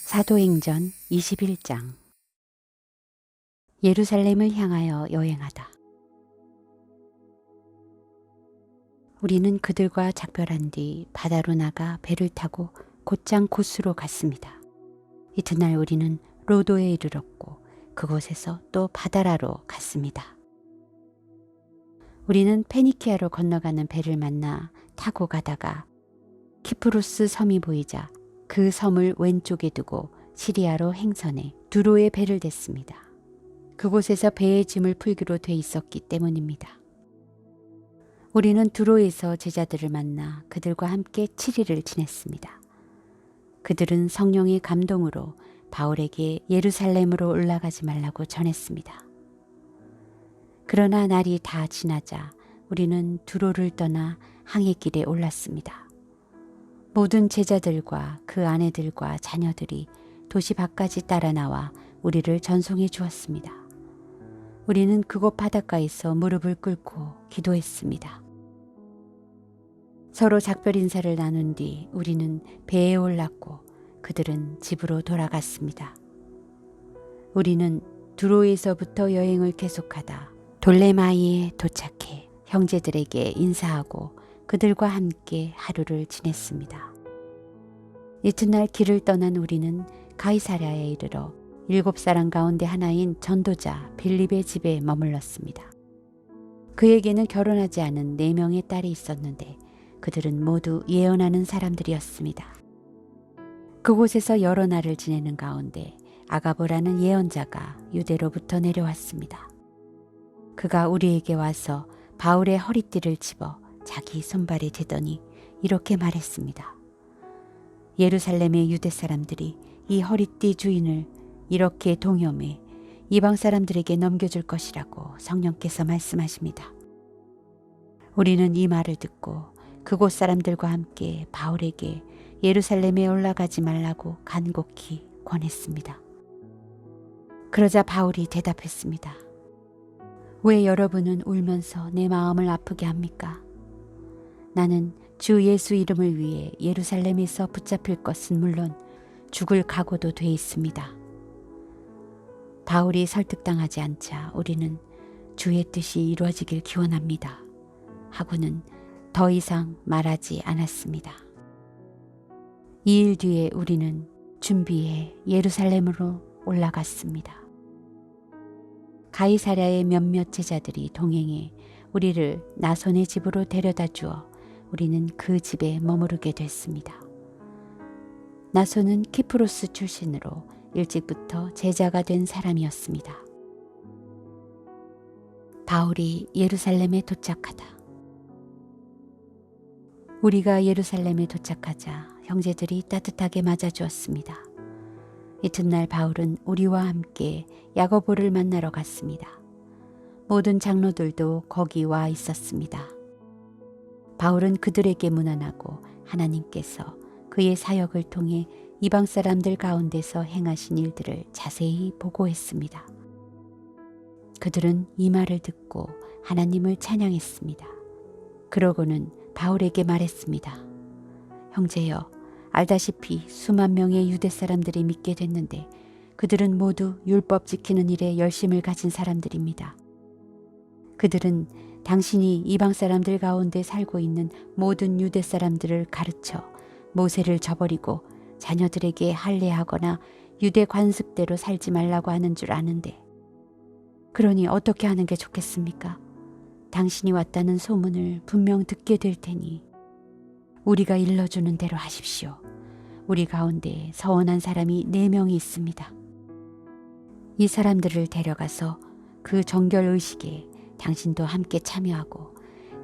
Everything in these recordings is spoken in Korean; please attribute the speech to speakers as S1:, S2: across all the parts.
S1: 사도행전 21장. 예루살렘을 향하여 여행하다. 우리는 그들과 작별한 뒤 바다로 나가 배를 타고 곧장 고스로 갔습니다. 이튿날 우리는 로도에 이르렀고 그곳에서 또 바다라로 갔습니다. 우리는 페니키아로 건너가는 배를 만나 타고 가다가 키프로스 섬이 보이자 그 섬을 왼쪽에 두고 시리아로 행선해 두로에 배를 댔습니다. 그곳에서 배의 짐을 풀기로 돼 있었기 때문입니다. 우리는 두로에서 제자들을 만나 그들과 함께 7일을 지냈습니다. 그들은 성령의 감동으로 바울에게 예루살렘으로 올라가지 말라고 전했습니다. 그러나 날이 다 지나자 우리는 두로를 떠나 항해길에 올랐습니다. 모든 제자들과 그 아내들과 자녀들이 도시 밖까지 따라 나와 우리를 전송해 주었습니다. 우리는 그곳 바닷가에서 무릎을 꿇고 기도했습니다. 서로 작별 인사를 나눈 뒤 우리는 배에 올랐고 그들은 집으로 돌아갔습니다. 우리는 두로에서부터 여행을 계속하다 돌레마이에 도착해 형제들에게 인사하고 그들과 함께 하루를 지냈습니다. 이튿날 길을 떠난 우리는 가이사랴에 이르러 7사람 가운데 하나인 전도자 빌립의 집에 머물렀습니다. 그에게는 결혼하지 않은 4명의 딸이 있었는데 그들은 모두 예언하는 사람들이었습니다. 그곳에서 여러 날을 지내는 가운데 아가보라는 예언자가 유대로부터 내려왔습니다. 그가 우리에게 와서 바울의 허리띠를 집어 자기 손발에 대더니 이렇게 말했습니다. 예루살렘의 유대 사람들이 이 허리띠 주인을 이렇게 동염해 이방 사람들에게 넘겨줄 것이라고 성령께서 말씀하십니다. 우리는 이 말을 듣고 그곳 사람들과 함께 바울에게 예루살렘에 올라가지 말라고 간곡히 권했습니다. 그러자 바울이 대답했습니다. 왜 여러분은 울면서 내 마음을 아프게 합니까? 나는 주 예수 이름을 위해 예루살렘에서 붙잡힐 것은 물론 죽을 각오도 돼 있습니다. 바울이 설득당하지 않자 우리는 주의 뜻이 이루어지길 기원합니다. 하고는 더 이상 말하지 않았습니다. 2일 뒤에 우리는 준비해 예루살렘으로 올라갔습니다. 가이사랴의 몇몇 제자들이 동행해 우리를 나손의 집으로 데려다 주어 우리는 그 집에 머무르게 됐습니다. 나손은 키프로스 출신으로 일찍부터 제자가 된 사람이었습니다. 바울이 예루살렘에 도착하다. 우리가 예루살렘에 도착하자 형제들이 따뜻하게 맞아주었습니다. 이튿날 바울은 우리와 함께 야고보를 만나러 갔습니다. 모든 장로들도 거기 와 있었습니다. 바울은 그들에게 문안하고 하나님께서 그의 사역을 통해 이방 사람들 가운데서 행하신 일들을 자세히 보고했습니다. 그들은 이 말을 듣고 하나님을 찬양했습니다. 그러고는 바울에게 말했습니다. 형제여, 알다시피 수만 명의 유대 사람들이 믿게 됐는데 그들은 모두 율법 지키는 일에 열심을 가진 사람들입니다. 그들은 당신이 이방 사람들 가운데 살고 있는 모든 유대 사람들을 가르쳐 모세를 저버리고 자녀들에게 할례하거나 유대 관습대로 살지 말라고 하는 줄 아는데 그러니 어떻게 하는 게 좋겠습니까? 당신이 왔다는 소문을 분명 듣게 될 테니 우리가 일러주는 대로 하십시오. 우리 가운데 서원한 사람이 4명이 있습니다. 이 사람들을 데려가서 그 정결 의식에 당신도 함께 참여하고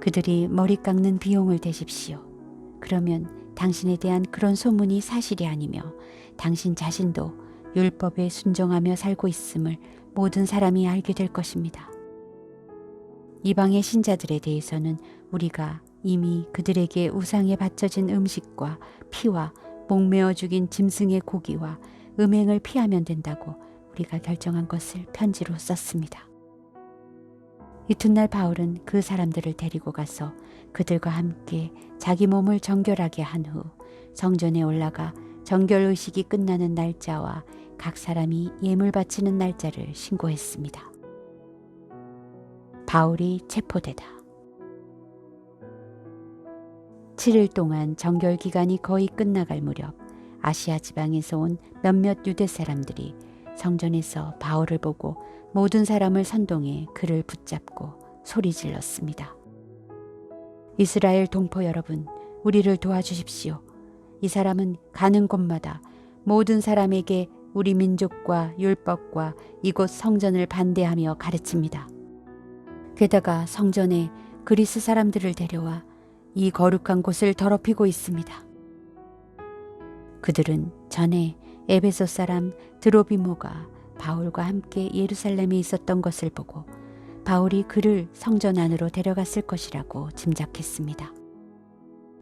S1: 그들이 머리 깎는 비용을 대십시오. 그러면 당신에 대한 그런 소문이 사실이 아니며 당신 자신도 율법에 순종하며 살고 있음을 모든 사람이 알게 될 것입니다. 이방의 신자들에 대해서는 우리가 이미 그들에게 우상에 바쳐진 음식과 피와 목매어 죽인 짐승의 고기와 음행을 피하면 된다고 우리가 결정한 것을 편지로 썼습니다. 이튿날 바울은 그 사람들을 데리고 가서 그들과 함께 자기 몸을 정결하게 한 후 성전에 올라가 정결의식이 끝나는 날짜와 각 사람이 예물 바치는 날짜를 신고했습니다. 바울이 체포되다. 7일 동안 정결기간이 거의 끝나갈 무렵 아시아 지방에서 온 몇몇 유대 사람들이 성전에서 바울을 보고 모든 사람을 선동해 그를 붙잡고 소리 질렀습니다. 이스라엘 동포 여러분, 우리를 도와주십시오. 이 사람은 가는 곳마다 모든 사람에게 우리 민족과 율법과 이곳 성전을 반대하며 가르칩니다. 게다가 성전에 그리스 사람들을 데려와 이 거룩한 곳을 더럽히고 있습니다. 그들은 전에 에베소 사람 드로비모가 바울과 함께 예루살렘에 있었던 것을 보고 바울이 그를 성전 안으로 데려갔을 것이라고 짐작했습니다.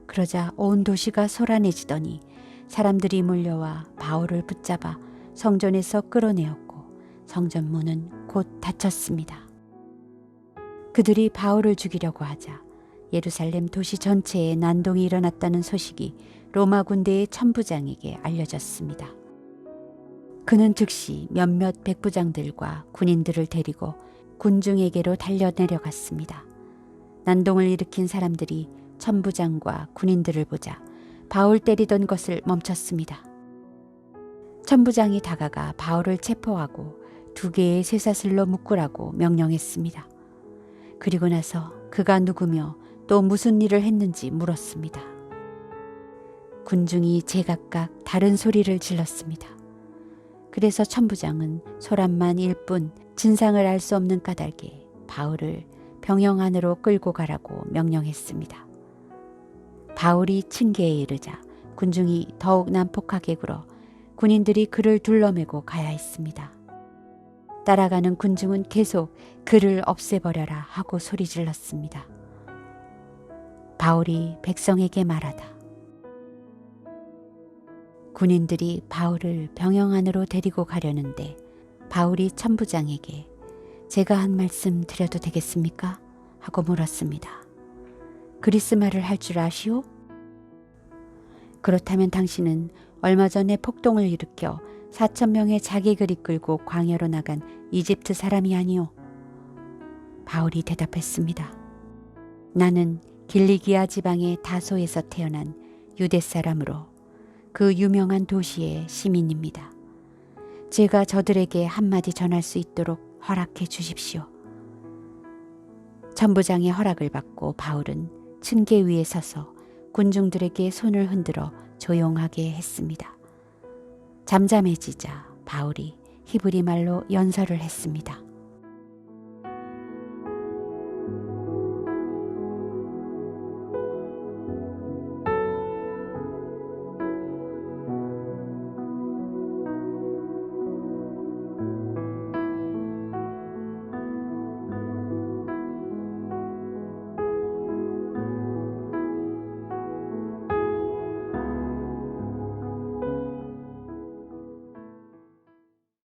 S1: 그러자 온 도시가 소란해지더니 사람들이 몰려와 바울을 붙잡아 성전에서 끌어내었고 성전 문은 곧 닫혔습니다. 그들이 바울을 죽이려고 하자 예루살렘 도시 전체에 난동이 일어났다는 소식이 로마 군대의 천부장에게 알려졌습니다. 그는 즉시 몇몇 백부장들과 군인들을 데리고 군중에게로 달려내려갔습니다. 난동을 일으킨 사람들이 천부장과 군인들을 보자 바울 때리던 것을 멈췄습니다. 천부장이 다가가 바울을 체포하고 2개의 쇠사슬로 묶으라고 명령했습니다. 그리고 나서 그가 누구며 또 무슨 일을 했는지 물었습니다. 군중이 제각각 다른 소리를 질렀습니다. 그래서 천부장은 소란만 일 뿐 진상을 알 수 없는 까닭에 바울을 병영 안으로 끌고 가라고 명령했습니다. 바울이 층계에 이르자 군중이 더욱 난폭하게 굴어 군인들이 그를 둘러매고 가야 했습니다. 따라가는 군중은 계속 그를 없애버려라 하고 소리질렀습니다. 바울이 백성에게 말하다. 군인들이 바울을 병영 안으로 데리고 가려는데 바울이 천부장에게 제가 한 말씀 드려도 되겠습니까? 하고 물었습니다. 그리스 말을 할 줄 아시오? 그렇다면 당신은 얼마 전에 폭동을 일으켜 4,000명의 자객을 이끌고 광야로 나간 이집트 사람이 아니오? 바울이 대답했습니다. 나는 길리기아 지방의 다소에서 태어난 유대 사람으로 그 유명한 도시의 시민입니다. 제가 저들에게 한마디 전할 수 있도록 허락해 주십시오. 천부장의 허락을 받고 바울은 층계 위에 서서 군중들에게 손을 흔들어 조용하게 했습니다. 잠잠해지자 바울이 히브리 말로 연설을 했습니다.